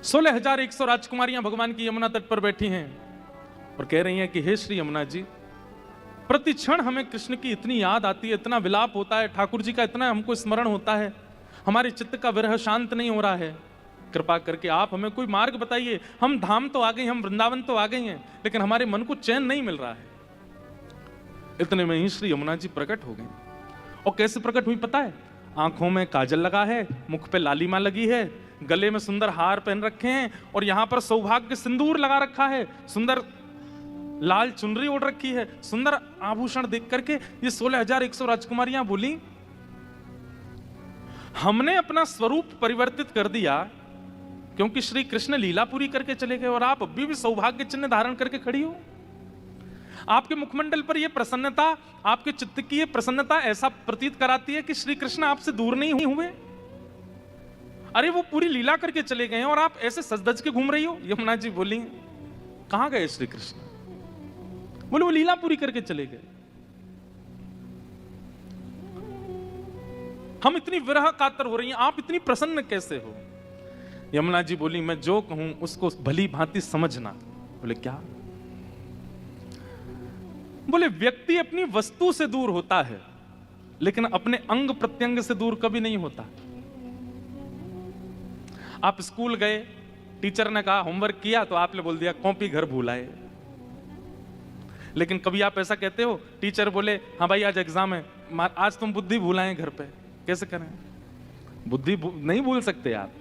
16,100 राजकुमारियां भगवान की यमुना तट पर बैठी हैं और कह रही हैं कि हे श्री यमुना जी, प्रति क्षण हमें कृष्ण की इतनी याद आती है, इतना विलाप होता है, ठाकुर जी का इतना हमको स्मरण होता है, हमारे चित्त का विरह शांत नहीं हो रहा है। कृपा करके आप हमें कोई मार्ग बताइए। हम धाम तो आ गए, हम वृंदावन तो आ गए हैं, लेकिन हमारे मन को चैन नहीं मिल रहा है। इतने में ही श्री यमुना जी प्रकट हो गई। और कैसे प्रकट हुई पता है? आंखों में काजल लगा है, मुख पे लालिमा लगी है, गले में सुंदर हार पहन रखे हैं और यहां पर सौभाग्य सिंदूर लगा रखा है, सुंदर लाल चुनरी ओढ़ रखी है, सुंदर आभूषण देख करके ये 16,100 राजकुमारियां बोली, हमने अपना स्वरूप परिवर्तित कर दिया क्योंकि श्री कृष्ण लीला पूरी करके चले गए और आप अभी भी सौभाग्य चिन्ह धारण करके खड़ी हो। आपके मुखमंडल पर यह प्रसन्नता, आपके चित्त की यह प्रसन्नता ऐसा प्रतीत कराती है कि श्री कृष्ण आपसे दूर नहीं हुए। अरे वो पूरी लीला करके चले गए हैं और आप ऐसे सज-धज के घूम रही हो। यमुना जी बोली, कहां गए श्री कृष्ण? बोले वो लीला पूरी करके चले गए। हम इतनी विरह कातर हो रही हैं, आप इतनी प्रसन्न कैसे हो? यमुना जी बोली, मैं जो कहूं उसको भली भांति समझना। बोले क्या? बोले व्यक्ति अपनी वस्तु से दूर होता है लेकिन अपने अंग प्रत्यंग से दूर कभी नहीं होता। आप स्कूल गए, टीचर ने कहा होमवर्क किया तो आपने बोल दिया कॉपी घर भूल आए। लेकिन कभी आप ऐसा कहते हो, टीचर बोले हाँ भाई आज एग्जाम है, आज तुम बुद्धि भूलाएं घर पे, कैसे करें? बुद्धि नहीं भूल सकते आप।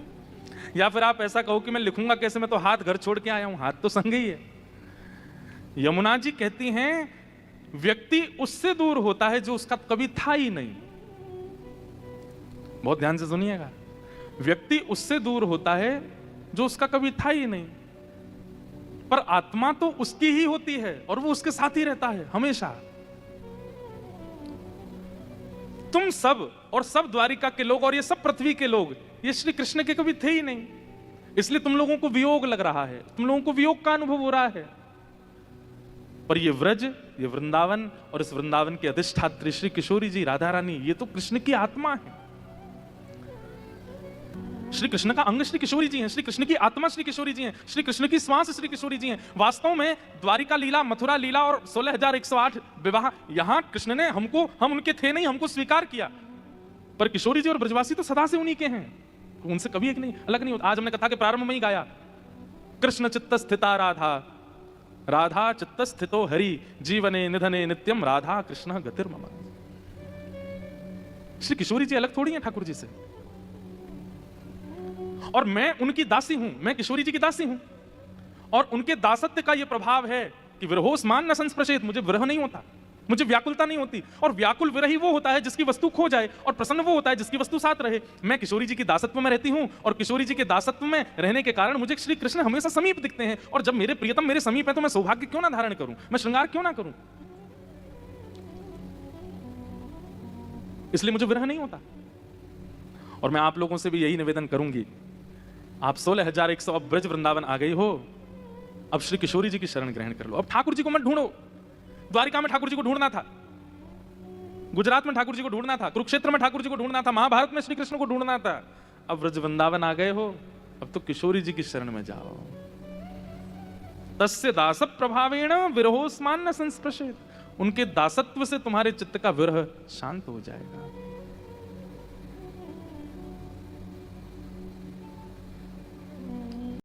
या फिर आप ऐसा कहो कि मैं लिखूंगा कैसे, मैं तो हाथ घर छोड़ के आया हूं, हाथ तो संग ही है। यमुना जी कहती हैं व्यक्ति उससे दूर होता है जो उसका कभी था ही नहीं। बहुत ध्यान से सुनिएगा, व्यक्ति उससे दूर होता है जो उसका कभी था ही नहीं, पर आत्मा तो उसकी ही होती है और वो उसके साथ ही रहता है हमेशा। तुम सब और सब द्वारिका के लोग और ये सब पृथ्वी के लोग ये श्री कृष्ण के कभी थे ही नहीं, इसलिए तुम लोगों को वियोग लग रहा है, तुम लोगों को वियोग का अनुभव हो रहा है। पर ये व्रज, ये वृंदावन और इस वृंदावन की अधिष्ठात्री श्री किशोरी जी, राधा रानी, ये तो कृष्ण की आत्मा है। श्री कृष्ण का अंग श्री किशोरी जी हैं, श्री कृष्ण की आत्मा श्री किशोरी जी हैं, श्री कृष्ण की श्वास श्री किशोरी जी हैं। वास्तव में द्वारिका लीला, मथुरा लीला और 16,108 विवाह, यहां कृष्ण ने हमको, हम उनके थे नहीं, हमको स्वीकार किया। पर किशोरी जी और ब्रजवासी तो सदा से उन्हीं के हैं, उनसे कभी एक नहीं अलग नहीं होता। आज हमने कथा के प्रारंभ में ही गाया, कृष्ण चित्त स्थिता राधा, राधा चित्त स्थितो हरि, जीवने निधने नित्यम राधा कृष्ण गतिर्मम। श्री किशोरी जी अलग थोड़ी हैं ठाकुर जी से, और मैं उनकी दासी हूं, मैं किशोरी जी की दासी हूं। और उनके दासत्व का यह प्रभाव है कि विरहोस्मान न संस्पृशेत, मुझे विरह नहीं होता, मुझे व्याकुलता नहीं होती। और व्याकुल विरही वो होता है जिसकी वस्तु खो जाए, और प्रसन्न वो होता है जिसकी वस्तु साथ रहे। मैं किशोरी जी की दासत्व में रहती हूं और किशोरी जी के दासत्व में रहने के कारण मुझे श्री कृष्ण हमेशा समीप दिखते हैं। और जब मेरे प्रियतम मेरे समीप है तो मैं सौभाग्य क्यों ना धारण करूं, मैं श्रृंगार क्यों ना करूं? इसलिए मुझे विरह नहीं होता। और मैं आप लोगों से भी यही निवेदन करूंगी, आप 16,100 अब ब्रज वृंदावन आ गई हो, अब श्री किशोरी जी की शरण ग्रहण कर लो। अब ठाकुर जी को मत ढूंढो। द्वारिका में ठाकुर जी को ढूंढना था, गुजरात में ठाकुर जी को ढूंढना था, कुरुक्षेत्र में ठाकुर जी को ढूंढना था, महाभारत में श्री कृष्ण को ढूंढना था। अब ब्रज वृंदावन आ गए हो, अब तो किशोरी जी की शरण में जाओ। तस्य दास प्रभावेण विरहोस्मान न संस्पृशेत, उनके दासत्व से तुम्हारे चित्त का विरह शांत हो जाएगा।